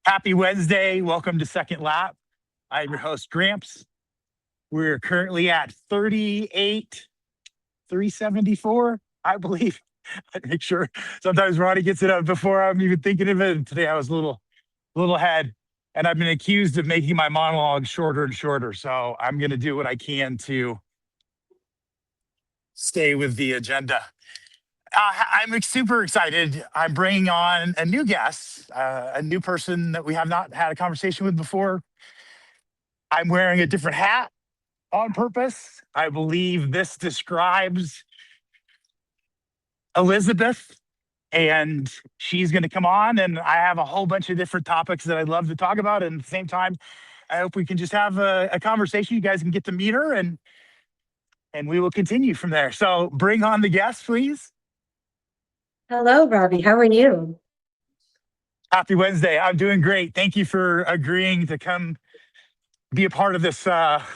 Happy Wednesday. Welcome to 2ndLap. I'm your host, Gramps. We're currently at 38,374, I believe. I make sure sometimes Ronnie gets it up before I'm even thinking of it. And today I was a little ahead, and I've been accused of making my monologue shorter and shorter. So I'm going to do what I can to stay with the agenda. I'm super excited. I'm bringing on a new guest, a new person that we have not had a conversation with before. I'm wearing a different hat on purpose. I believe this describes Elizabeth, and she's going to come on, and I have a whole bunch of different topics that I'd love to talk about. And at the same time, I hope we can just have a conversation. You guys can get to meet her, and we will continue from there. So bring on the guest, please. Hello, Robbie. How are you? Happy Wednesday. I'm doing great. Thank you for agreeing to come be a part of this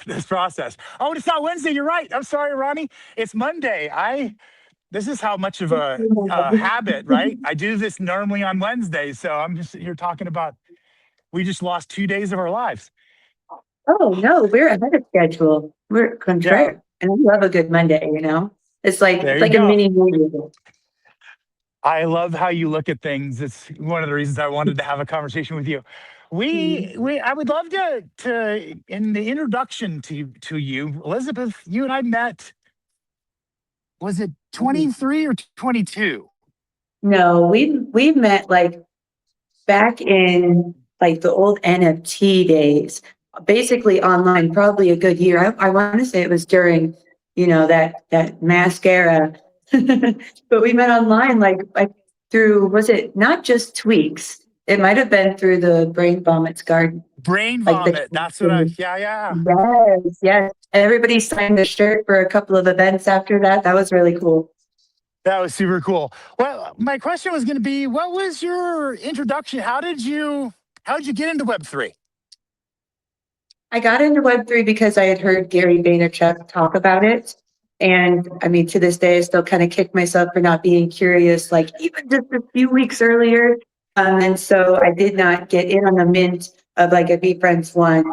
this process. Oh, it's not Wednesday. You're right. I'm sorry, Ronnie. It's Monday. This is how much of a habit, right? I do this normally on Wednesdays, so I'm just here talking about we just lost 2 days of our lives. Oh, no, we're ahead of schedule. We're contrary. And I love a good Monday, It's like There it's you like a go. mini movie. I love how you look at things. It's one of the reasons I wanted to have a conversation with you. I would love to in the introduction to you, Elizabeth, you and I met, was it 23 or 22? No, we met like back in like the old NFT days, basically online, probably a good year. I want to say it was during, that mascara. But we met online like through, was it not just Tweaks? It might have been through the Brain Vomits Garden. Brain Like vomit. That's what yeah. yes. Everybody signed the shirt for a couple of events after that. That was really cool. That was super cool. Well, my question was going to be, what was your introduction? How did you get into Web3? I got into Web3 because I had heard Gary Vaynerchuk talk about it. And I mean, to this day, I still kind of kick myself for not being curious, like even just a few weeks earlier. And so I did not get in on the mint of like a VeeFriends one,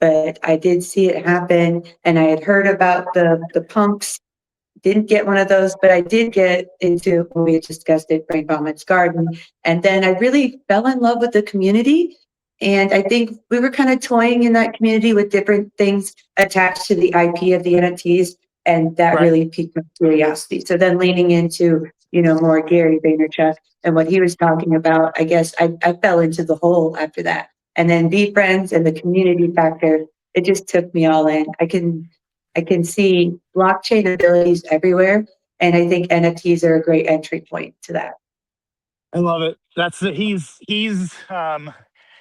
but I did see it happen. And I had heard about the punks. Didn't get one of those, but I did get into when we had discussed it, Brain Vomits Garden. And then I really fell in love with the community. And I think we were kind of toying in that community with different things attached to the IP of the NFTs. And that really piqued my curiosity. So then leaning into, more Gary Vaynerchuk and what he was talking about, I guess I fell into the hole after that. And then VeeFriends and the community factor, it just took me all in. I can see blockchain abilities everywhere. And I think NFTs are a great entry point to that. I love it.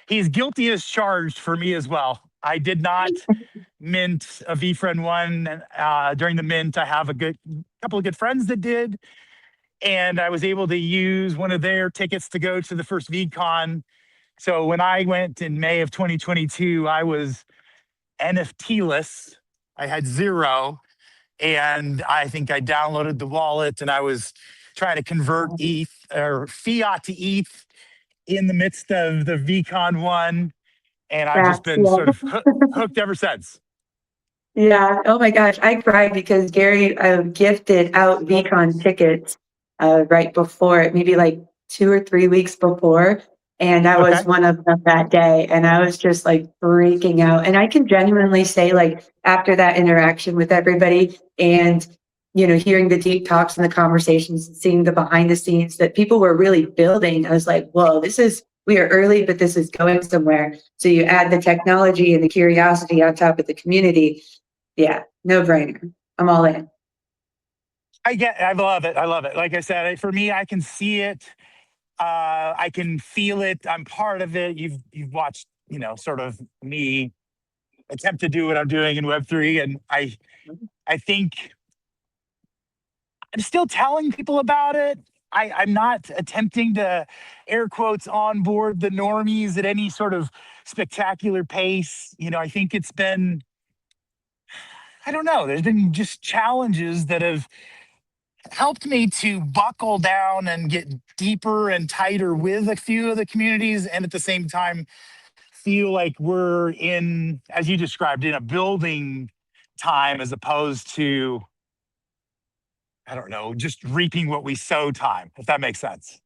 He's guilty as charged for me as well. I did not mint a VeeFriend one during the mint. I have a couple of good friends that did, and I was able to use one of their tickets to go to the first VeeCon. So when I went in May of 2022, I was NFT-less. I had zero, and I think I downloaded the wallet, and I was trying to convert ETH or fiat to ETH in the midst of the VeeCon one, and I've just been sort of hooked ever since. Yeah. Oh my gosh, I cried because Gary gifted out VeeCon tickets right before it, maybe like 2 or 3 weeks before. And I was one of them that day. And I was just like freaking out. And I can genuinely say, like, after that interaction with everybody and, hearing the deep talks and the conversations and seeing the behind the scenes that people were really building, I was like, whoa, we are early, but this is going somewhere. So you add the technology and the curiosity on top of the community. Yeah, no brainer. I'm all in. I love it. I love it. Like I said, for me, I can see it. I can feel it. I'm part of it. You've watched, sort of me attempt to do what I'm doing in Web3, and I think I'm still telling people about it. I'm not attempting to air quotes onboard the normies at any sort of spectacular pace. I think it's been, I don't know, there's been just challenges that have helped me to buckle down and get deeper and tighter with a few of the communities, and at the same time feel like we're in, as you described, in a building time as opposed to, I don't know, just reaping what we sow time, if that makes sense.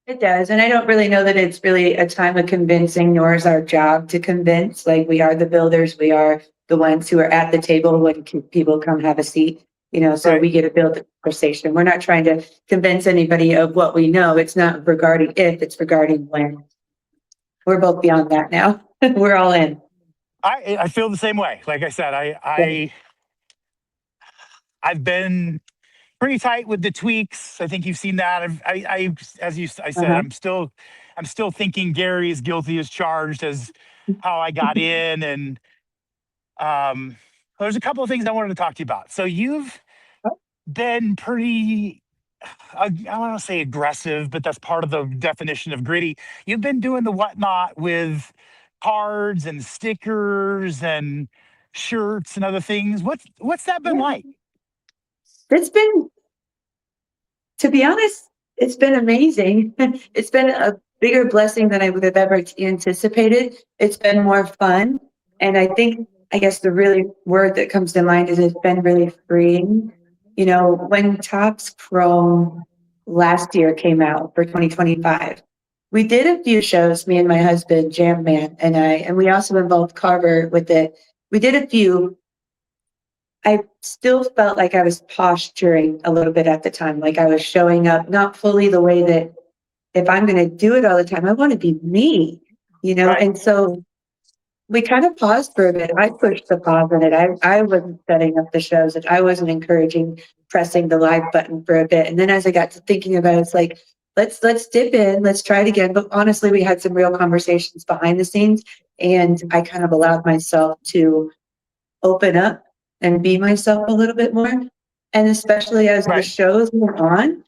It does. And I don't really know that it's really a time of convincing, nor is our job to convince. Like, we are the builders, we are the ones who are at the table when people come have a seat, so Right. we get to build the conversation. We're not trying to convince anybody of what we know. It's not regarding if, it's regarding when. We're both beyond that now. We're all in. I feel the same way. Like I said, I've been pretty tight with the tweaks. I think you've seen that. I said, Uh-huh. I'm still thinking Gary is guilty as charged as how I got in. And there's a couple of things I wanted to talk to you about. So you've been pretty, I want to say aggressive, but that's part of the definition of gritty. You've been doing the whatnot with cards and stickers and shirts and other things. What's that been Yeah. like? It's been, to be honest, it's been amazing. It's been a bigger blessing than I would have ever anticipated. It's been more fun. And I guess the really word that comes to mind is it's been really freeing. When Topps Chrome last year came out for 2025, we did a few shows, me and my husband, Jam Man, and we also involved Carver with it. We did a few. I still felt like I was posturing a little bit at the time, like I was showing up not fully the way that if I'm going to do it all the time, I want to be me. Right. And so we kind of paused for a bit. I pushed the pause on it. I wasn't setting up the shows, and I wasn't encouraging pressing the live button for a bit. And then as I got to thinking about it, it's like, let's dip in, let's try it again. But honestly, we had some real conversations behind the scenes, and I kind of allowed myself to open up and be myself a little bit more. And especially as the Right. shows went on,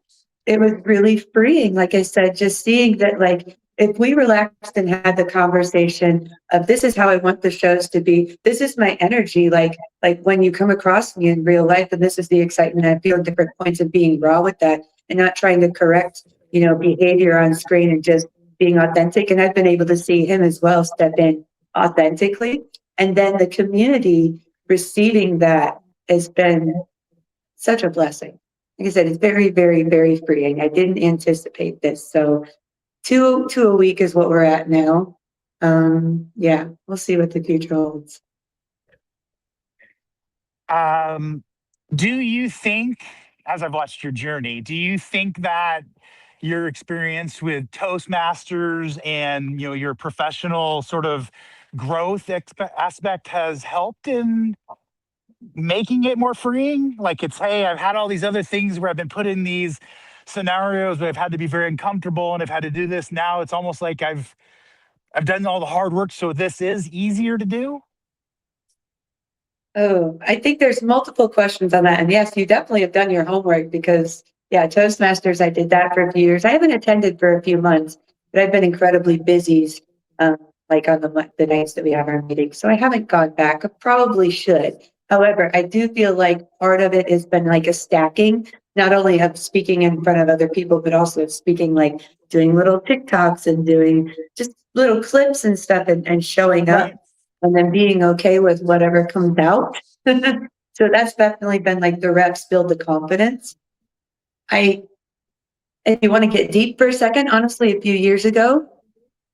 it was really freeing. Like I said, just seeing that, like, if we relaxed and had the conversation of this is how I want the shows to be, this is my energy, like when you come across me in real life, and this is the excitement I feel at different points of being raw with that and not trying to correct, behavior on screen and just being authentic. And I've been able to see him as well step in authentically. And then the community receiving that has been such a blessing. Like I said, it's very, very, very freeing. I didn't anticipate this. So two a week is what we're at now. Yeah, we'll see what the future holds. Do you think, as I've watched your journey, do you think that your experience with Toastmasters and your professional sort of growth aspect has helped in making it more freeing? Like, it's, hey, I've had all these other things where I've been put in these scenarios where I've had to be very uncomfortable and I've had to do this. Now it's almost like I've done all the hard work, so this is easier to do. Oh, I think there's multiple questions on that. And yes, you definitely have done your homework because, yeah, Toastmasters, I did that for a few years. I haven't attended for a few months, but I've been incredibly busy, um, like on the nights that we have our meetings. So I haven't gone back. I probably should. However, I do feel like part of it has been like a stacking, not only of speaking in front of other people, but also speaking, like doing little TikToks and doing just little clips and stuff and showing up Right. and then being okay with whatever comes out. So that's definitely been like the reps build the confidence. If you want to get deep for a second, honestly, a few years ago,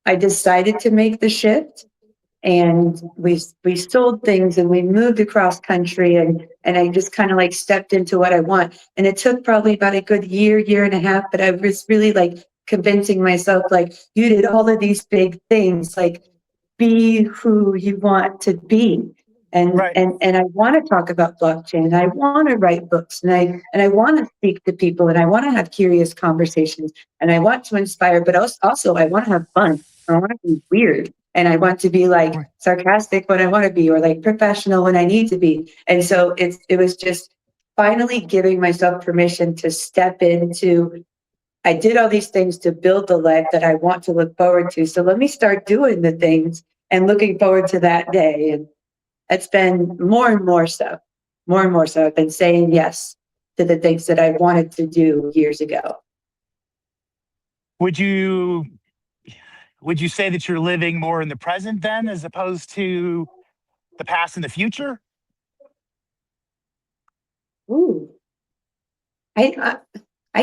I decided to make the shift, and we sold things and we moved across country, and I just kind of like stepped into what I want. And it took probably about a good year and a half, but I was really like convincing myself, like, you did all of these big things, like be who you want to be. And Right. and I want to talk about blockchain, and I want to write books, and I want to speak to people, and I want to have curious conversations, and I want to inspire, but also I want to have fun. I want to be weird, and I want to be like Right. sarcastic when I want to be, or like professional when I need to be. And so it was just finally giving myself permission to step into, I did all these things to build the life that I want to look forward to. So let me start doing the things and looking forward to that day. And it's been more and more so. More and more so. I've been saying yes to the things that I wanted to do years ago. Would you say that you're living more in the present then, as opposed to the past and the future? Ooh. I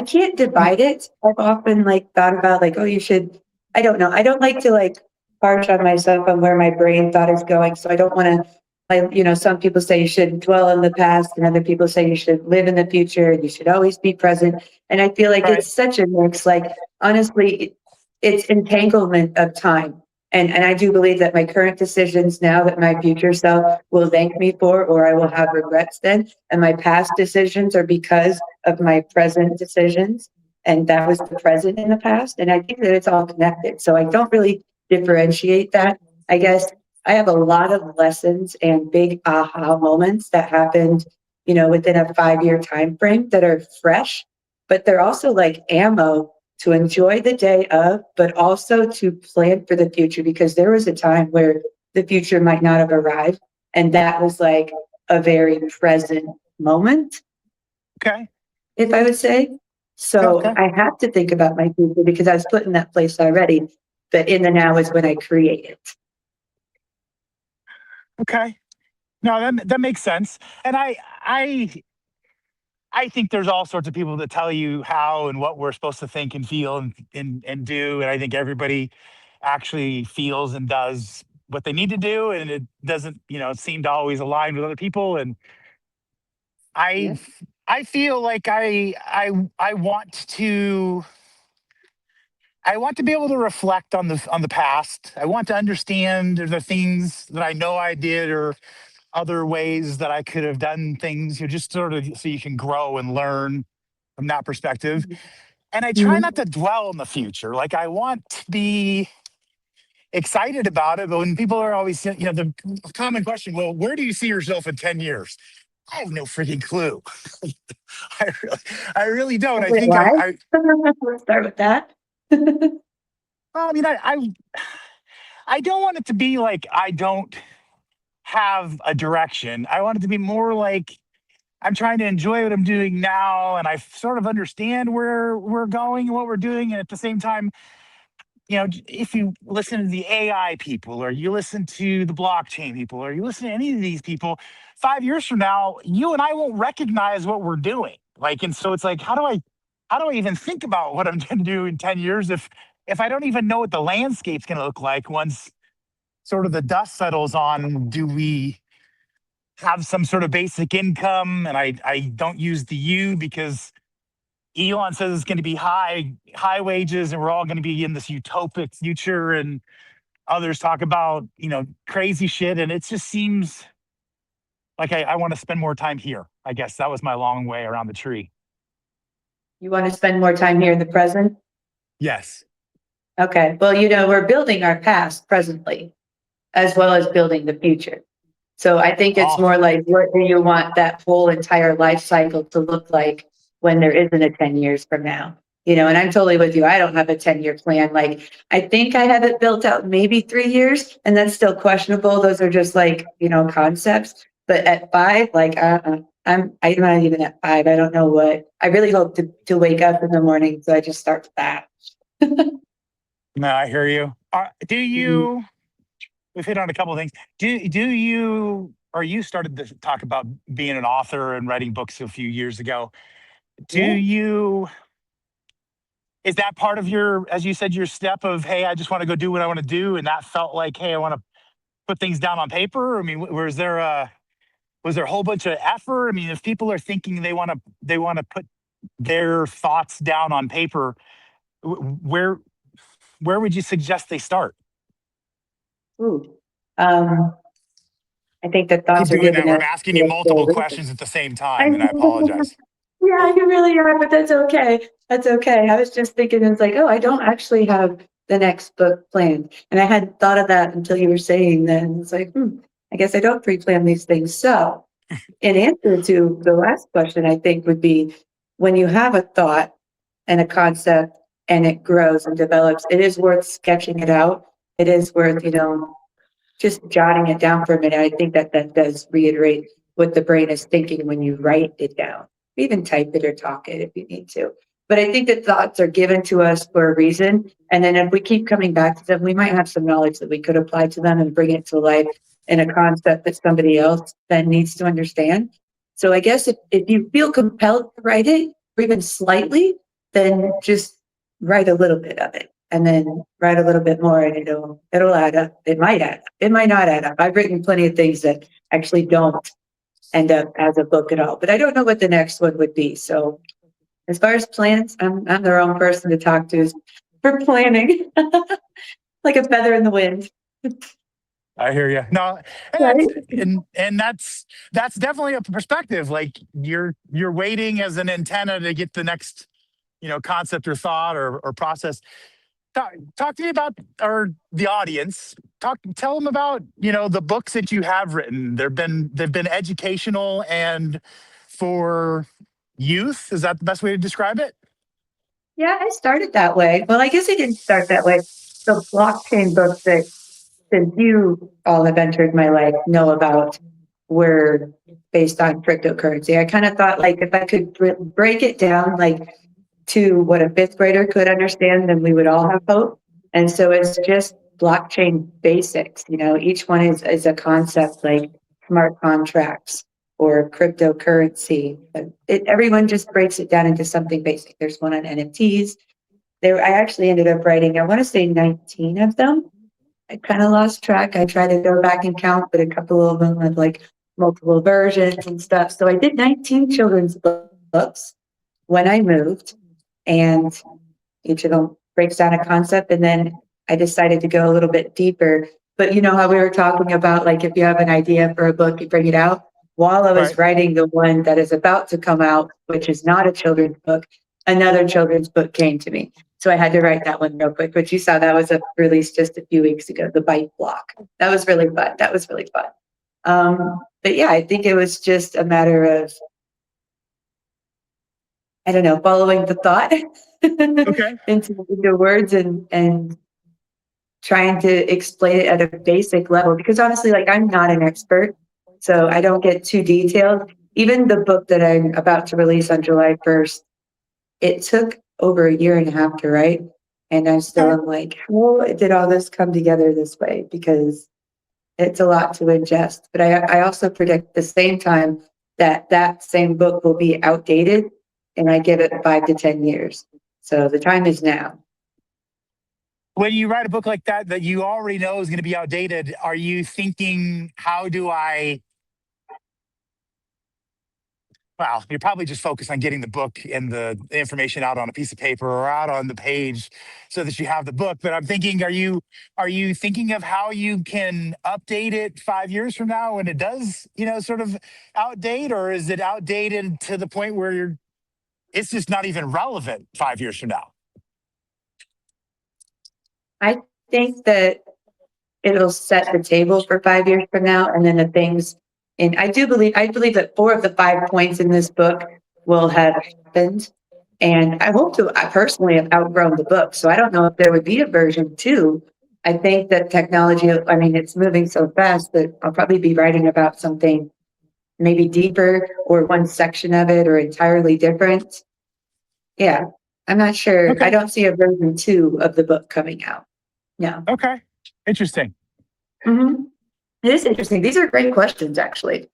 can't divide it. I've often like thought about like, oh, you should, I don't know. I don't like to like harsh on myself on where my brain thought is going. So I don't want to, some people say you should dwell in the past and other people say you should live in the future and you should always be present. And I feel like Right. it's such a mix. Like, honestly, it's entanglement of time. And I do believe that my current decisions now that my future self will thank me for, or I will have regrets then. And my past decisions are because of my present decisions. And that was the present in the past. And I think that it's all connected. So I don't really differentiate that. I guess I have a lot of lessons and big aha moments that happened, within a 5-year time frame that are fresh, but they're also like ammo to enjoy the day of, but also to plan for the future, because there was a time where the future might not have arrived. And that was like a very present moment. Okay. If I would say. So Okay. I have to think about my future because I was put in that place already. But in the now is when I create it. Okay. No, that makes sense. And I think there's all sorts of people that tell you how and what we're supposed to think and feel and do. And I think everybody actually feels and does what they need to do. And it doesn't, seem to always align with other people. And Yeah. I I feel like I want to be able to reflect on the past. I want to understand the things that I know I did or other ways that I could have done things, just sort of so you can grow and learn from that perspective. And I try not Mhm. to dwell in the future. Like I want to be excited about it, but when people are always, the common question, well, where do you see yourself in 10 years? I have no freaking clue. I really, I really don't. I Wait, think why? I Let's start with that. well, I mean, I don't want it to be like I don't have a direction. I want it to be more like I'm trying to enjoy what I'm doing now, and I sort of understand where we're going and what we're doing. And at the same time, if you listen to the AI people, or you listen to the blockchain people, or you listen to any of these people, 5 years from now, you and I won't recognize what we're doing. Like, and so it's like, how do I even think about what I'm going to do in 10 years if I don't even know what the landscape's going to look like once sort of the dust settles on? Do we have some sort of basic income? And I don't use the U because Elon says it's going to be high wages and we're all going to be in this utopic future, and others talk about crazy shit, and it just seems like I want to spend more time here. I guess that was my long way around the tree. You want to spend more time here in the present? Yes. Okay. Well, we're building our past presently, as well as building the future. So I think it's Oh, more like, what do you want that whole entire life cycle to look like when there isn't a 10 years from now? And I'm totally with you. I don't have a 10-year plan. Like, I think I have it built out maybe 3 years, and that's still questionable. Those are just like, concepts. But at 5, like, I'm not even at 5. I don't know what. I really hope to wake up in the morning. So I just start with that. no, I hear you. Do you? We've hit on a couple of things. Do you? Or you started to talk about being an author and writing books a few years ago. Do Yeah. you? Is that part of your, as you said, your step of, hey, I just want to go do what I want to do, and that felt like, hey, I want to put things down on paper? I mean, was there a whole bunch of effort? I mean, if people are thinking they want to put their thoughts down on paper, where would you suggest they start? Ooh. Um, I think the Keep thoughts are doing good that where I'm enough. asking you multiple questions at the same I time, and I know. apologize. Yeah, you really are, but that's okay. That's okay. I was just thinking, it's like, oh, I don't actually have the next book planned. And I hadn't thought of that until you were saying that. And it's like, I guess I don't pre-plan these things. So in answer to the last question, I think would be, when you have a thought and a concept and it grows and develops, it is worth sketching it out. It is worth, just jotting it down for a minute. I think that does reiterate what the brain is thinking when you write it down. even type it or talk it if you need to. But I think that thoughts are given to us for a reason. And then if we keep coming back to them, we might have some knowledge that we could apply to them and bring it to life in a concept that somebody else then needs to understand. So I guess if you feel compelled to write it, or even slightly, then just write a little bit of it and then write a little bit more and it'll add up. It might add up. It might not add up. I've written plenty of things that actually don't end up as a book at all, but I don't know what the next one would be. So as far as plans, I'm the wrong person to talk to for planning. Like a feather in the wind. I hear you. No, Right? and that's definitely a perspective. Like you're waiting as an antenna to get the next, concept or thought or process. Talk to me about the audience. Tell them about the books that you have written. They've been educational and for youth. Is that the best way to describe it? Yeah, I started that way. Well, I guess I didn't start that way. The blockchain books that since you all have entered my life know about were based on cryptocurrency. I kind of thought like if I could break it down like to what a fifth grader could understand, then we would all have hope. And so it's just blockchain basics. Each one is a concept like smart contracts or cryptocurrency. Everyone just breaks it down into something basic. There's one on NFTs. I actually ended up writing, I want to say 19 of them. I kind of lost track. I tried to go back and count, but a couple of them had like multiple versions and stuff. So I did 19 children's books when I moved, and each of them breaks down a concept. And then I decided to go a little bit deeper. But you know how we were talking about, like, if you have an idea for a book, you bring it out. While I was Right. writing the one that is about to come out, which is not a children's book, another children's book came to me. So I had to write that one real quick, but you saw that was released just a few weeks ago, The Bite Block. That was really fun. But yeah, I think it was just a matter of, I don't know, following the thought Okay. into words and trying to explain it at a basic level. Because honestly, like I'm not an expert, so I don't get too detailed. Even the book that I'm about to release on July 1st, it took over a year and a half to write. And I still am like, how did all this come together this way? Because it's a lot to ingest. But I also predict at the same time that same book will be outdated, and I give it 5 to 10 years. So the time is now. When you write a book like that you already know is going to be outdated, are you thinking, how do I? Well, you're probably just focused on getting the book and the information out on a piece of paper or out on the page so that you have the book. But I'm thinking, are you thinking of how you can update it 5 years from now when it does, sort of outdate, or is it outdated to the point where it's just not even relevant 5 years from now? I think that it'll set the table for 5 years from now, and then the things. And I believe that 4 of the 5 points in this book will have happened. And I hope to, I personally have outgrown the book. So I don't know if there would be a version 2. I think that technology, I mean, it's moving so fast that I'll probably be writing about something maybe deeper or one section of it or entirely different. Yeah, I'm not sure. I Okay. don't see a version 2 of the book coming out. No. Okay. Interesting. Mhm. It is interesting. These are great questions, actually.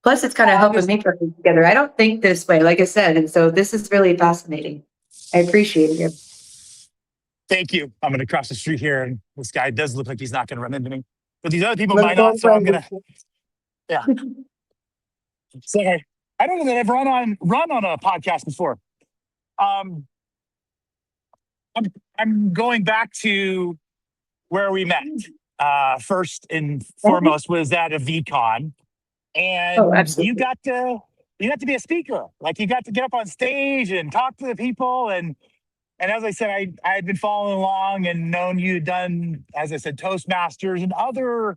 Plus, it's kind of helping me put things together. I don't think this way, like I said, and so this is really fascinating. I appreciate it. Thank you. I'm going to cross the street here, and this guy does look like he's not going to run into me, but these other people Look might not. both So I'm ways. going to, yeah. So I don't know that I've run on a podcast before. Um, I'm going back to where we met. First and foremost was at a VeeCon, Oh, and absolutely. you got to be a speaker. Like you got to get up on stage and talk to the people. And as I said, I had been following along and known you had done, as I said, Toastmasters and other,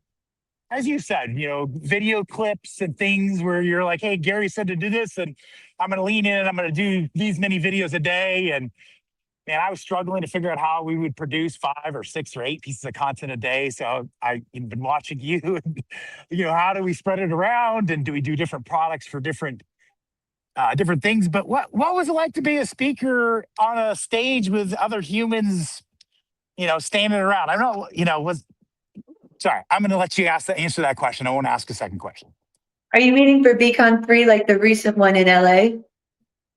as you said, video clips and things where you're like, hey, Gary said to do this, and I'm going to lean in. I'm going to do these many videos a day. And man, I was struggling to figure out how we would produce 5 or 6 or 8 pieces of content a day. So I've been watching you, and how do we spread it around, and do we do different products for different different things. But what was it like to be a speaker on a stage with other humans, standing around? I don't know, sorry, I'm going to let you answer that question. I won't ask a second question. Are you meaning for VeeCon 3, like the recent one in LA?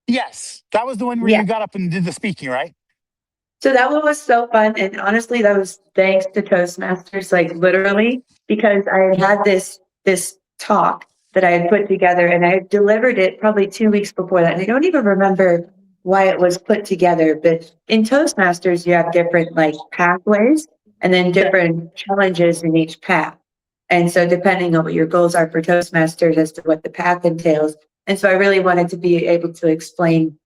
Yes, that was the one where Yeah. you got up and did the speaking, right? So that one was so fun. And honestly, that was thanks to Toastmasters, like literally, because I had this talk that I had put together and I had delivered it probably 2 weeks before that. And I don't even remember why it was put together, but in Toastmasters, you have different like pathways and then Okay. different challenges in each path. And so depending on what your goals are for Toastmasters as to what the path entails. And so I really wanted to be able to explain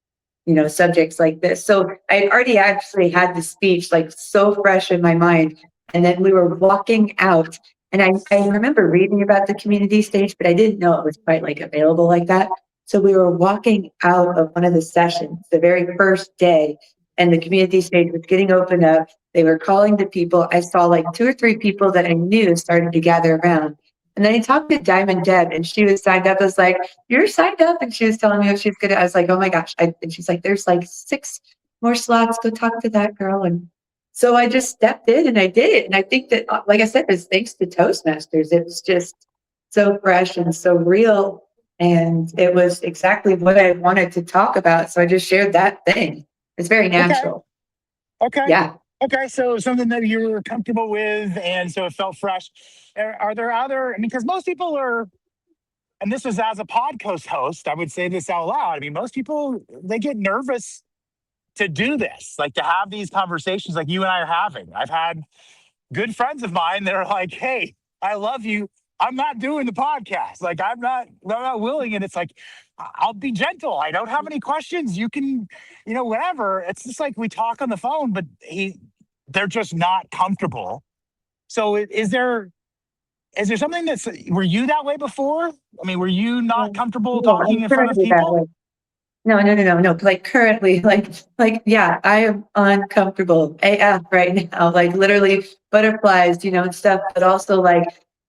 subjects like this. So I already actually had the speech like so fresh in my mind. And then we were walking out and I remember reading about the community stage, but I didn't know it was quite like available like that. So we were walking out of one of the sessions the very first day and the community stage was getting opened up. They were calling the people. I saw like 2 or 3 people that I knew started to gather around. And then I talked to Diamond Deb and she was signed up. I was like, you're signed up. And she was telling me what she's gonna. I was like, oh my gosh. And she's like, there's like 6 more slots. Go talk to that girl. And so I just stepped in and I did it. And I think that, like I said, it's thanks to Toastmasters. It was just so fresh and so real. And it was exactly what I wanted to talk about. So I just shared that thing. It's very Okay. natural. Okay. Yeah. Okay. So something that you were comfortable with, and so it felt fresh. Are there other? I mean, because most people are, and this is as a podcast host, I would say this out loud. I mean, most people, they get nervous to do this, like to have these conversations like you and I are having. I've had good friends of mine that are like, hey, I love you. I'm not doing the podcast. Like I'm not willing. And it's like, I'll be gentle. I don't have any questions. You can, whatever. It's just like we talk on the phone, but they're just not comfortable. So is there something were you that way before? I mean, were you not comfortable No, talking I'm in front of currently that people? way. No, no, no, no, no. Like currently, yeah, I am uncomfortable AF right now. Like literally butterflies, and stuff. But also like,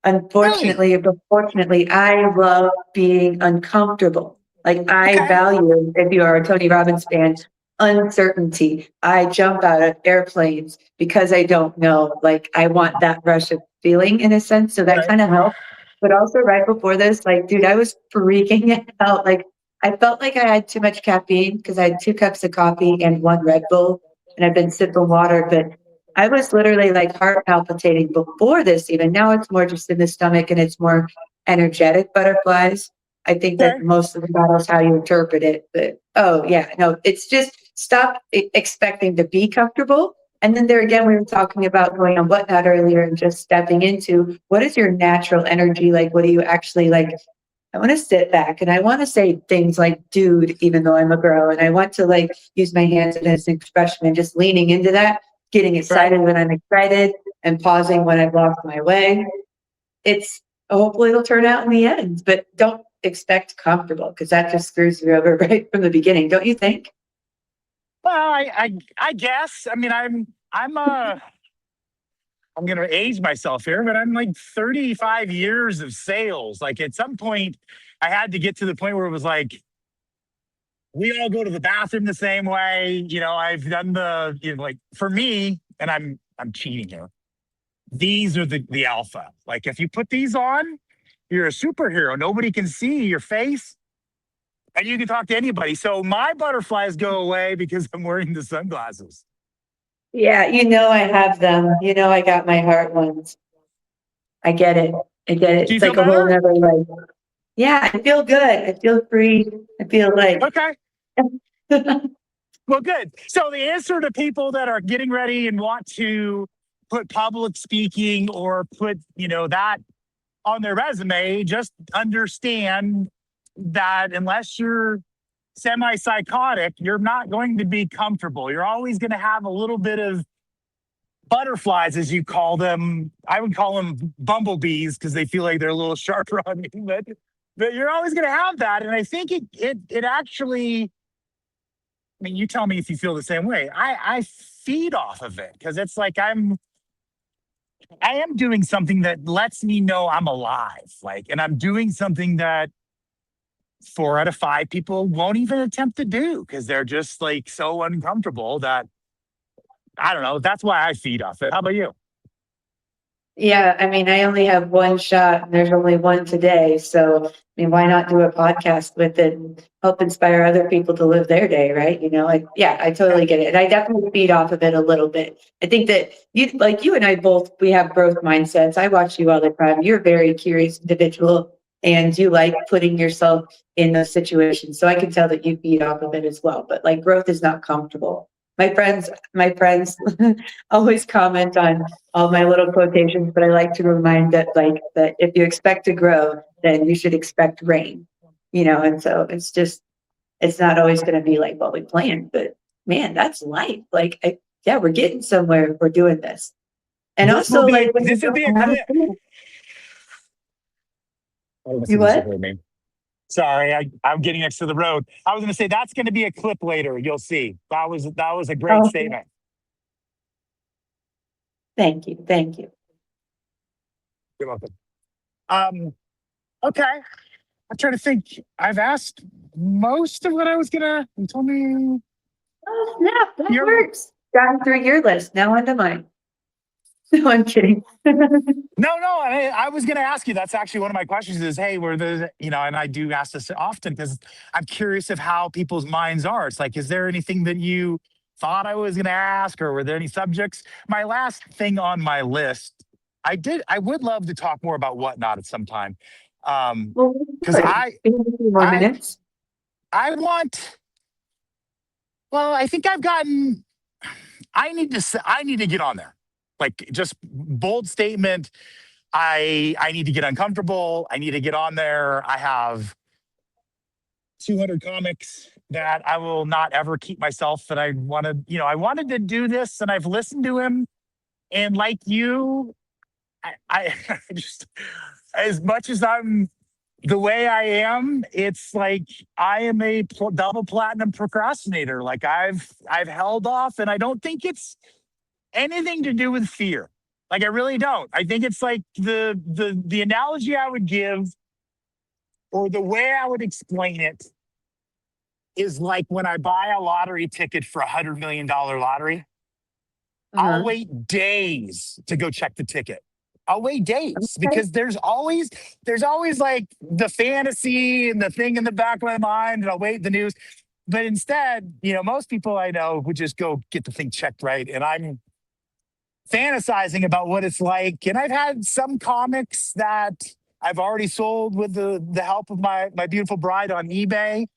Really? unfortunately, but fortunately, I love being uncomfortable. Like I Okay. value, if you are a Tony Robbins fan, uncertainty. I jump out of airplanes because I don't know. Like I want that rush of feeling in a sense. So that Right. kind of helped. But also right before this, like, dude, I was freaking out. Like I felt like I had too much caffeine because I had 2 cups of coffee and 1 Red Bull, and I've been sipping water. But I was literally like heart palpitating before this. Even now, it's more just in the stomach, and it's more energetic butterflies. I think that Okay. most of the battle is how you interpret it. But oh yeah, no, it's just stop expecting to be comfortable. And then there again, we were talking about going on whatnot earlier and just stepping into what is your natural energy like? What do you actually like? I want to sit back and I want to say things like dude, even though I'm a girl, and I want to like use my hands as an expression and just leaning into that, getting Right. excited when I'm excited and pausing when I've lost my way. It's hopefully it'll turn out in the end, but don't expect comfortable because that just screws you over right from the beginning, don't you think? Well, I guess. I mean, I'm going to age myself here, but I'm like 35 years of sales. Like at some point, I had to get to the point where it was like, we all go to the bathroom the same way. I've done like for me, and I'm cheating here. These are the alpha. Like if you put these on, you're a superhero. Nobody can see your face and you can talk to anybody. So my butterflies go away because I'm wearing the sunglasses. Yeah, I have them. I got my heart ones. I get it. I get it. Do you It's feel like a whole better? nother like, yeah, I feel good. I feel free. I feel like Okay. Well, good. So the answer to people that are getting ready and want to put public speaking or put, that on their resume, just understand that unless you're semi-psychotic, you're not going to be comfortable. You're always going to have a little bit of butterflies, as you call them. I would call them bumblebees because they feel like they're a little sharper on me, but you're always going to have that. And I think it actually, I mean, you tell me if you feel the same way. I feed off of it because it's like I am doing something that lets me know I'm alive, like, and I'm doing something that 4 out of 5 people won't even attempt to do because they're just like so uncomfortable that I don't know. That's why I feed off it. How about you? Yeah, I mean, I only have one shot and there's only one today. So, I mean, why not do a podcast with it and help inspire other people to live their day, right? You know, like, yeah, I totally get it. And I definitely feed off of it a little bit. I think that you and I both, we have growth mindsets. I watch you all the time. You're a very curious individual and you like putting yourself in those situations. So I can tell that you feed off of it as well. But like growth is not comfortable. My friends always comment on all my little quotations, but I like to remind that if you expect to grow, then you should expect rain, you know, and so it's not always going to be like what we planned, but man, that's life. Yeah, we're getting somewhere if we're doing this. And This will also be like when you this will don't be a have clip. it, you You what? heard me. Sorry, I'm getting next to the road. I was going to say that's going to be a clip later. You'll see. That was a great Oh, statement. thank you. Thank you. You're welcome. Okay. I'm trying to think. I've asked most of what I was gonna. You told me Oh, snap, that you're. works. Gotten through your list. Now onto mine. No, I'm kidding. No. I was gonna ask you. That's actually one of my questions. Is hey, were the and I do ask this often because I'm curious of how people's minds are. It's like, is there anything that you thought I was gonna ask, or were there any subjects? My last thing on my list, I would love to talk more about whatnot at some time, Well, because good. We have a few more I minutes. I want. Well, I think I've gotten. I need to get on there. Like just bold statement. I need to get uncomfortable. I need to get on there. I have 200 comics that I will not ever keep myself. That I wanted, I wanted to do this, and I've listened to him. And like you, I just as much as I'm the way I am, it's like I am a double platinum procrastinator. Like I've held off, and I don't think it's anything to do with fear. Like I really don't. I think it's like the analogy I would give or the way I would explain it is like when I buy a lottery ticket for $100 million lottery, I'll Uh-huh. wait days to go check the ticket. I'll wait days Okay. because there's always like the fantasy and the thing in the back of my mind, and I'll wait the news. But instead, most people I know would just go get the thing checked right. And I'm fantasizing about what it's like. And I've had some comics that I've already sold with the help of my beautiful bride on eBay,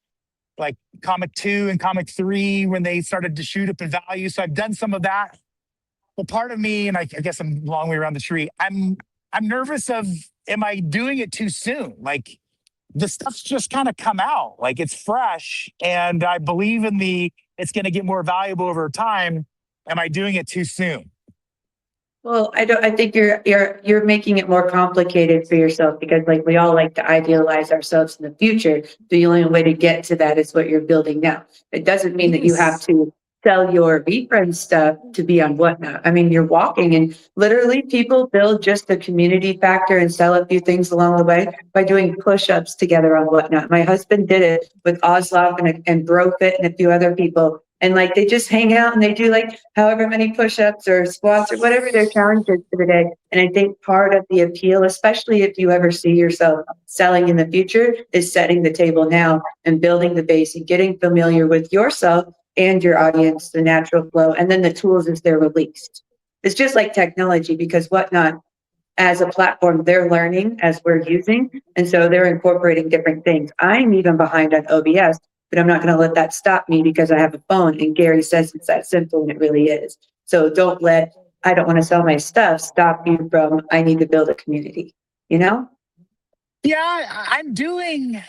like comic 2 and comic 3 when they started to shoot up in value. So I've done some of that. Well, part of me, and I guess I'm a long way around the tree, I'm nervous of, am I doing it too soon? Like the stuff's just kind of come out, like it's fresh, and I believe in it's going to get more valuable over time. Am I doing it too soon? Well, I think you're making it more complicated for yourself because like we all like to idealize ourselves in the future. The only way to get to that is what you're building now. It doesn't mean that you have Yes. to sell your VeeFriends stuff to be on Whatnot. I mean, you're walking and literally people build just the community factor and sell a few things along the way by doing push-ups together on Whatnot. My husband did it with Oslop and BroFit and a few other people. And like they just hang out and they do like however many push-ups or squats or whatever their challenge is for the day. And I think part of the appeal, especially if you ever see yourself selling in the future, is setting the table now and building the base and getting familiar with yourself and your audience, the natural flow, and then the tools as they're released. It's just like technology because Whatnot as a platform, they're learning as we're using. And so they're incorporating different things. I'm even behind on OBS, but I'm not going to let that stop me because I have a phone. And Gary says it's that simple, and it really is. So don't let, I don't want to sell my stuff, stop you from, I need to build a community, you know? Yeah, I'm doing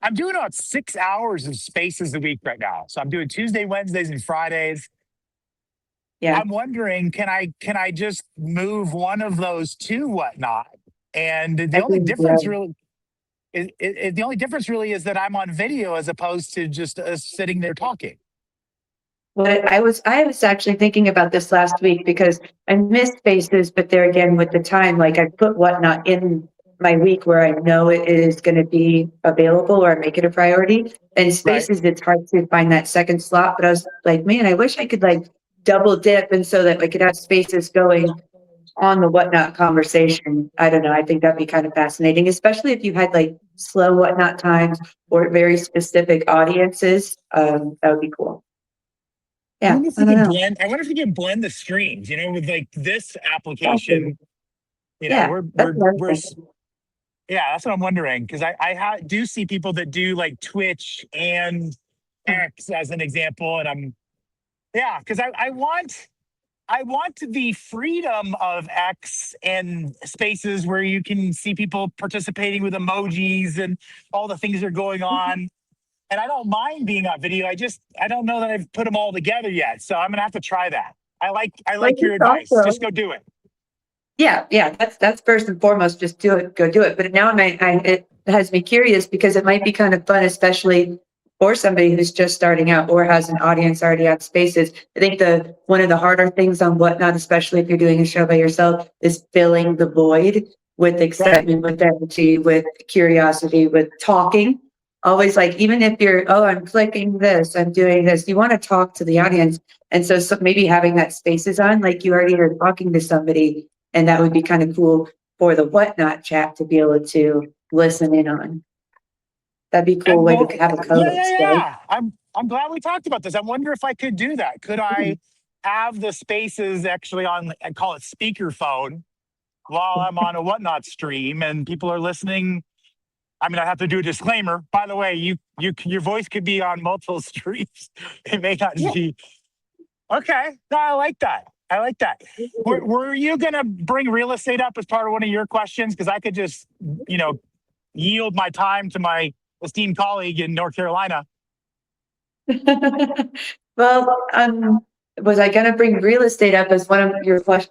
about 6 hours of spaces a week right now. So I'm doing Tuesday, Wednesdays, and Fridays. Yeah. I'm wondering, can I just move one of those to Whatnot? And I the only think, yeah. difference really is that I'm on video as opposed to just sitting there talking. What I was actually thinking about this last week because I missed spaces, but there again with the time, like I put Whatnot in my week where I know it is going to be available or I make it a priority. And spaces, it's hard to find that second slot. But I was like, man, I wish I could like double dip and so that I could have spaces going on the whatnot conversation. I don't know. I think that'd be kind of fascinating, especially if you had like slow whatnot times or very specific audiences. That would be cool. I Yeah, wonder if I we don't can know. blend. I wonder if we can blend the streams. You know, with like this application. You know, Yeah, that's we're another yeah. That's what I'm wondering because do see people that do like Twitch and thing. X as an example, and I'm yeah because I want the freedom of X and spaces where you can see people participating with emojis and all the things that are going on. And I don't mind being on video. I don't know that I've put them all together yet. So I'm gonna have to try that. I Like like your it's advice. also, Just go do it. yeah, that's first and foremost, just do it, go do it. But now it has me curious because it might be kind of fun, especially for somebody who's just starting out or has an audience already on spaces. I think one of the harder things on whatnot, especially if you're doing a show by yourself, is filling the void with Right. excitement, with energy, with curiosity, with talking. Always like, even if you're, oh, I'm clicking this, I'm doing this, you want to talk to the audience. And so maybe having that spaces on, like you already are talking to somebody, and that would be kind of cool for the whatnot chat to be able to listen in on. That'd be a cool And way well, to have a yeah, co-host, right? I'm glad we talked about this. I wonder if I could do that. Could I have the spaces actually on? I call it speakerphone while I'm on a whatnot stream and people are listening. I mean, I have to do a disclaimer. By the way, your voice could be on multiple streams. It may not Yeah. be. Okay, no, I like that. I like that. Were you gonna bring real estate up as part of one of your questions? Because I could just, you know, yield my time to my esteemed colleague in North Carolina. Well, was I going to bring real estate up as one of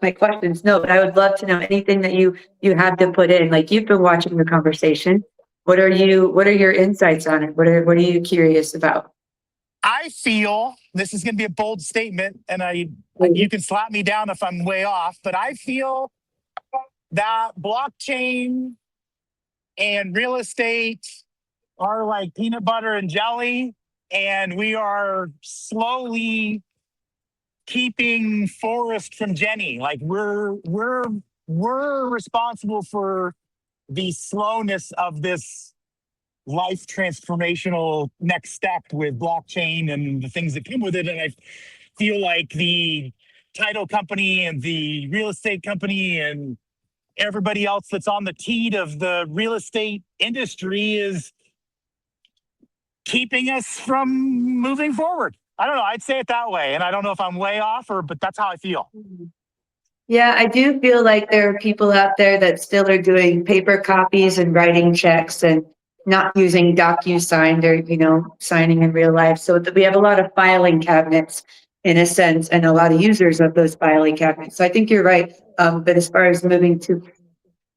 my questions? No, but I would love to know anything that you have to put in. Like you've been watching the conversation. What are your insights on it? What are you curious about? I feel this is going to be a bold statement, and you Mhm. can slap me down if I'm way off, but I feel that blockchain and real estate are like peanut butter and jelly, and we are slowly keeping Forrest from Jenny. Like we're responsible for the slowness of this life transformational next step with blockchain and the things that come with it. And I feel like the title company and the real estate company and everybody else that's on the teat of the real estate industry is keeping us from moving forward. I don't know. I'd say it that way. And I don't know if I'm way off but that's how I feel. Yeah, I do feel like there are people out there that still are doing paper copies and writing checks and not using DocuSign or, signing in real life. So we have a lot of filing cabinets in a sense and a lot of users of those filing cabinets. So I think you're right. But as far as moving to,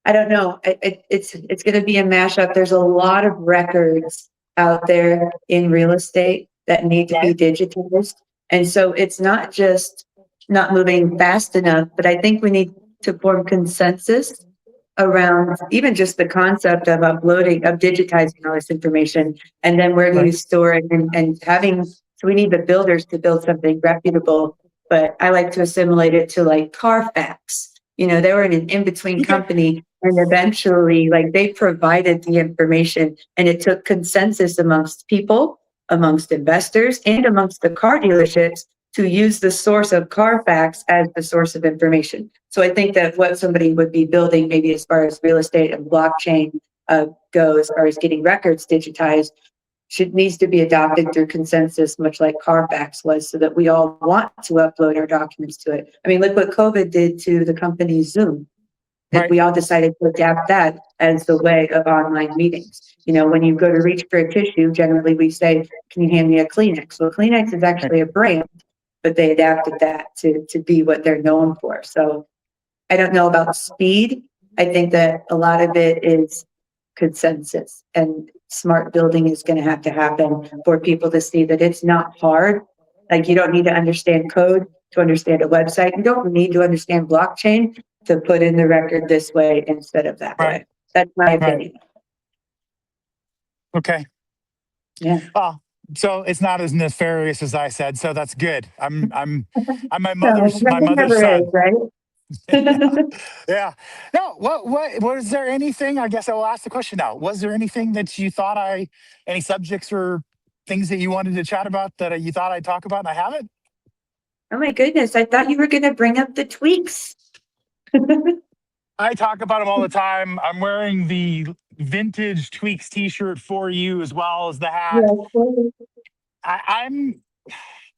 I don't know, it's going to be a mashup. There's a lot of records out there in real estate that need to be digitized. And so it's not just not moving fast enough, but I think we need to form consensus around even just the concept of digitizing all this information. And then where do you store it and so we need the builders to build something reputable, but I like to assimilate it to like Carfax. They were an in-between company and eventually like they provided the information and it took consensus amongst people, amongst investors and amongst the car dealerships to use the source of Carfax as the source of information. So I think that what somebody would be building, maybe as far as real estate and blockchain goes, or as getting records digitized, needs to be adopted through consensus, much like Carfax was, so that we all want to upload our documents to it. I mean, look what COVID did to the company Zoom. If we all decided to adapt that as the way of online meetings. When you go to reach for a tissue, generally we say, can you hand me a Kleenex? Well, Kleenex is actually a brand, but they adapted that to be what they're known for. So I don't know about speed. I think that a lot of it is consensus and smart building is going to happen for people to see that it's not hard. Like you don't need to understand code to understand a website. You don't need to understand blockchain to put in the record this way instead of that way. That's my Right. opinion. Okay. Yeah. Well, so it's not as nefarious as I said, so that's good. I'm my So, mother's it never is, son. right? Yeah. Yeah. No, what was there anything, I guess I will ask the question now. Was there anything that you thought any subjects or things that you wanted to chat about that you thought I'd talk about and I haven't? Oh my goodness, I thought you were going to bring up the tweaks. I talk about them all the time. I'm wearing the vintage Tweaks t-shirt for you as well as the hat. Yes. I'm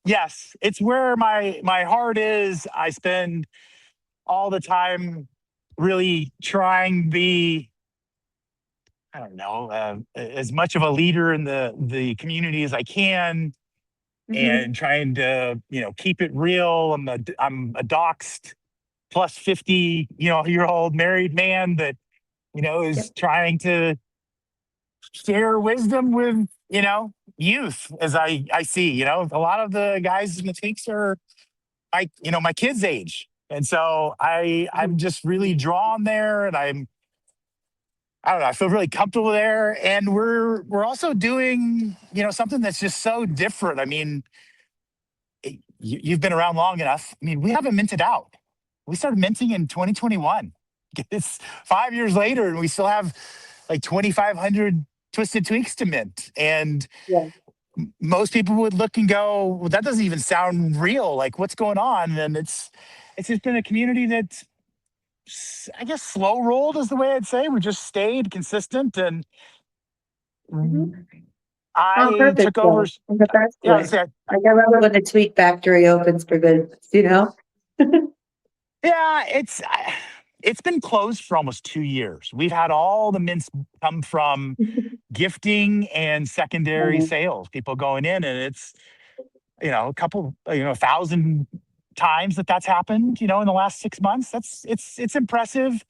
yes, it's where my heart is. I spend all the time really trying to be, I don't know, as much of a leader in the community as I can, Mhm. and trying to keep it real. I'm a doxed plus 50 year old married man that is Yep. trying to share wisdom with youth, as I see. A lot of the guys in the takes are my kids' age, and so I'm Mhm. just really drawn there, and I don't know, I feel really comfortable there. And we're also doing something that's just so different. I mean, you've been around long enough. I mean, we haven't minted out. We started minting in 2021. It's 5 years later, and we still have like 2,500 twisted tweaks to mint. And Yeah. most people would look and go, well, that doesn't even sound real. Like, what's going on? And it's just been a community that, I guess, slow rolled is the way I'd say. We just stayed consistent, and Mhm. Oh, I perfect. took over. Yeah, in the best Yeah, I way. said, Like I love it when the tweet factory opens for business. yeah, it's been closed for almost 2 years. We've had all the mints come from gifting and secondary Mhm. sales, people going in, and it's a couple, 1,000 times that's happened, in the last 6 months. It's impressive.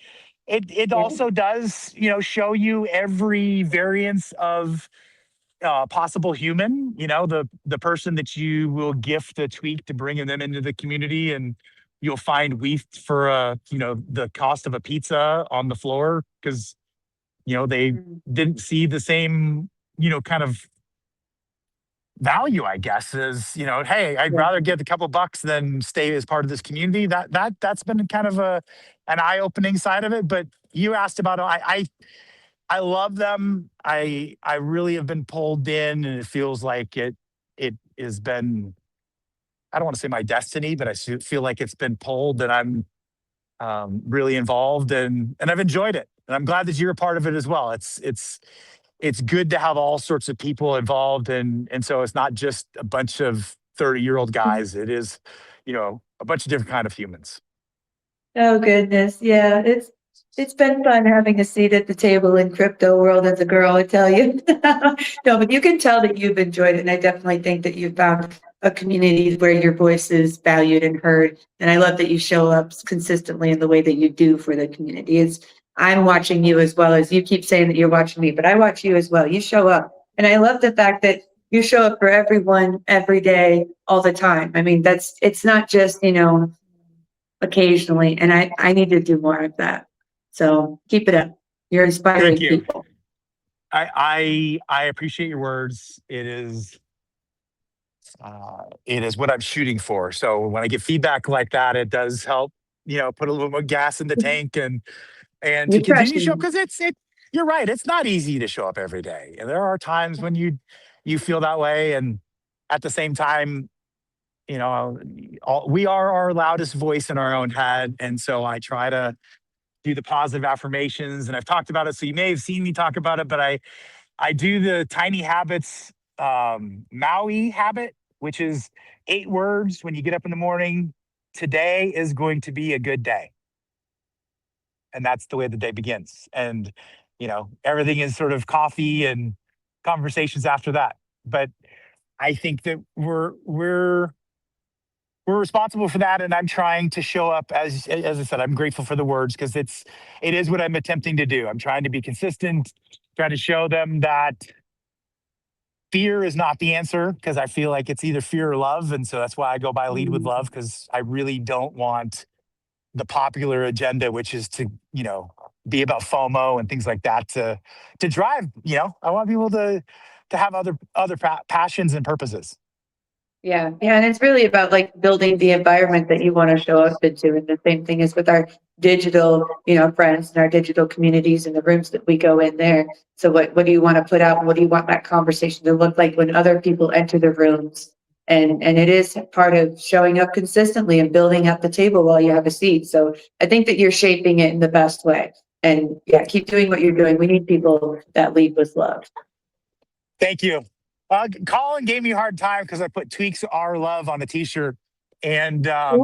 It Yeah. also does, show you every variance of possible human, the person that you will gift a tweak to bring them into the community, and you'll find wheat for the cost of a pizza on the floor because they Mhm. didn't see the same kind of value, I guess, is, hey, I'd Yeah. rather get a couple bucks than stay as part of this community. That's been kind of an eye-opening side of it. But you asked about, I love them. I really have been pulled in, and it feels like it has been, I don't want to say my destiny, but I feel like it's been pulled, and I'm really involved, and I've enjoyed it. And I'm glad that you're a part of it as well. It's good to have all sorts of people involved, and so it's not just a bunch of 30-year-old guys. It is, a bunch of different kind of humans. Oh goodness, yeah, it's been fun having a seat at the table in crypto world as a girl, I tell you. No, but you can tell that you've enjoyed it, and I definitely think that you found a community where your voice is valued and heard. And I love that you show up consistently in the way that you do for the community. I'm watching you as well as you keep saying that you're watching me, but I watch you as well. You show up, and I love the fact that you show up for everyone every day, all the time. I mean, it's not just occasionally, and I need to do more of that. So keep it up. You're Thank inspiring you. people. I appreciate your words. It is what I'm shooting for. So when I get feedback like that, it does help, put a little more gas in the tank, and to You're continue to show up, crushing because you're right. It's not easy to show up every day. And there are times when you feel that way. And at the same time, we are our loudest voice in our own head. And so I try to do the positive affirmations, and I've talked about it. So you may have seen me talk about it, but I do the tiny habits, Maui habit, which is 8 words when you get up in the morning. Today is going to be a good day. And that's the way the day begins. And, everything is sort of coffee and conversations after that. But I think that we're responsible for that, and I'm trying to show up as I said. I'm grateful for the words, because it is what I'm attempting to do. I'm trying to be consistent, trying to show them that fear is not the answer, because I feel like it's either fear or love, and so that's why I go by lead with Mm. love, because I really don't want the popular agenda, which is to be about FOMO and things like that to drive. I want people to have other passions and purposes. Yeah, yeah, and it's really about like building the environment that you want to show up into. And the same thing is with our digital, friends and our digital communities and the rooms that we go in there. So what do you want to put out? What do you want that conversation to look like when other people enter the rooms? And it is part of showing up consistently and building at the table while you have a seat. So I think that you're shaping it in the best way. And yeah, keep doing what you're doing. We need people that lead with love. Thank you. Colin gave me a hard time because I put "Tweaks Our Love" on a T-shirt, and a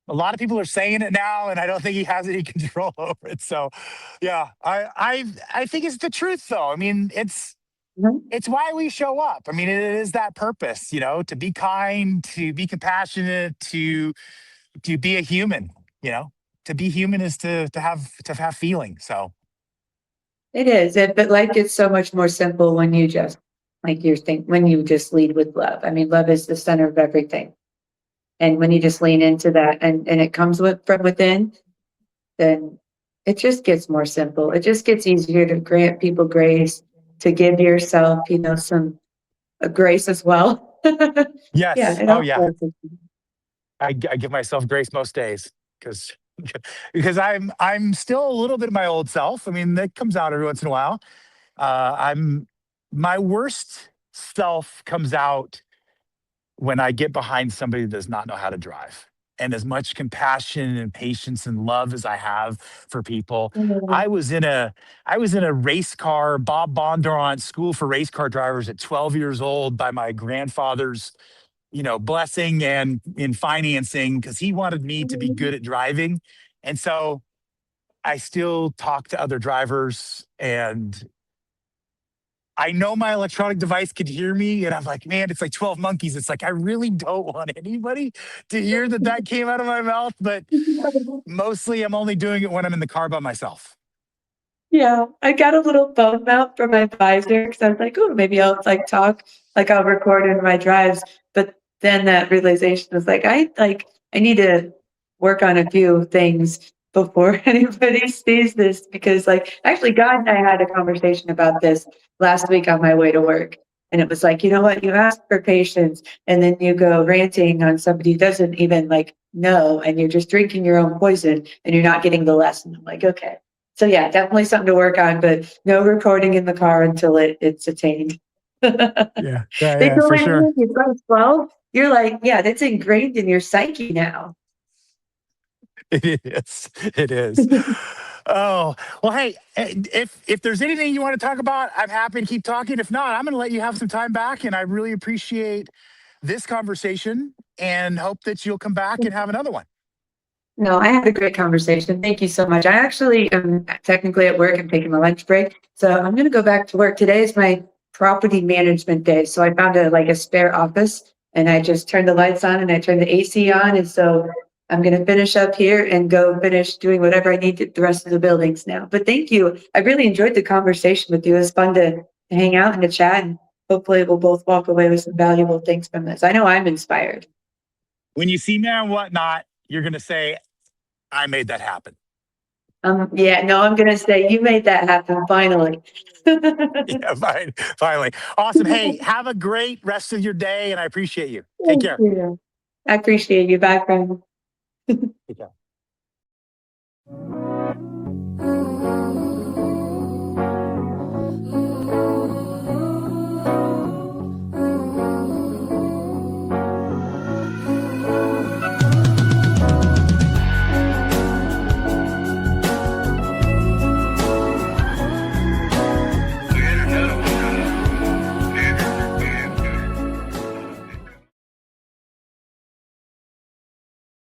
lot of people are saying it now, and I don't think he has any control over it. So, yeah, I think it's the truth, though. I mean, it's why we show up. I mean, it is that purpose, to be kind, to be compassionate, to be a human. To be human is to have feeling. So. It is, but life gets so much more simple when you just, when you just lead with love. I mean, love is the center of everything. And when you just lean into that and it comes from within, then it just gets more simple. It just gets easier to grant people grace, to give yourself, some grace as well. Yeah, Yes. it Oh, all yeah. flows. I give myself grace most days because I'm still a little bit of my old self. I mean, that comes out every once in a while. I'm My worst self comes out when I get behind somebody that does not know how to drive. And as much compassion and patience and love as I have for people, Mhm. I was in a race car Bob Bondurant school for race car drivers at 12 years old by my grandfather's blessing and in financing because he wanted me to be good at driving. And so I still talk to other drivers and I know my electronic device could hear me. And I'm like, man, it's like 12 monkeys. It's like, I really don't want anybody to hear that came out of my mouth. But mostly I'm only doing it when I'm in the car by myself. Yeah, I got a little phone mount for my visor because I was like, oh, maybe I'll talk, I'll record in my drives. But then that realization was I need to work on a few things before anybody sees this because actually God and I had a conversation about this last week on my way to work. And it was like, you know what, you ask for patience and then you go ranting on somebody who doesn't even know, and you're just drinking your own poison and you're not getting the lesson. I'm like, okay. So yeah, definitely something to work on, but no recording in the car until it's attained. Yeah, yeah, They yeah, for told me sure. you've got 12. You're like, yeah, that's ingrained in your psyche now. It is. It is. Oh, well, hey, if there's anything you want to talk about, I'm happy to keep talking. If not, I'm going to let you have some time back. And I really appreciate this conversation and hope that you'll come back and have another one. No, I had a great conversation. Thank you so much. I actually am technically at work. I'm taking my lunch break. So I'm going to go back to work. Today is my property management day. So I found a spare office and I just turned the lights on and I turned the AC on. And so I'm going to finish up here and go finish doing whatever I need to the rest of the buildings now. But thank you. I really enjoyed the conversation with you. It was fun to hang out and to chat. And hopefully we'll both walk away with some valuable things from this. I know I'm inspired. When you see me on Whatnot, you're going to say, I made that happen. Yeah, no, I'm gonna say you made that happen finally. Yeah, fine. Finally. Awesome. Hey, have a great rest of your day, and I appreciate you. Take Thank care. you. I appreciate you. Bye, friend. Take care.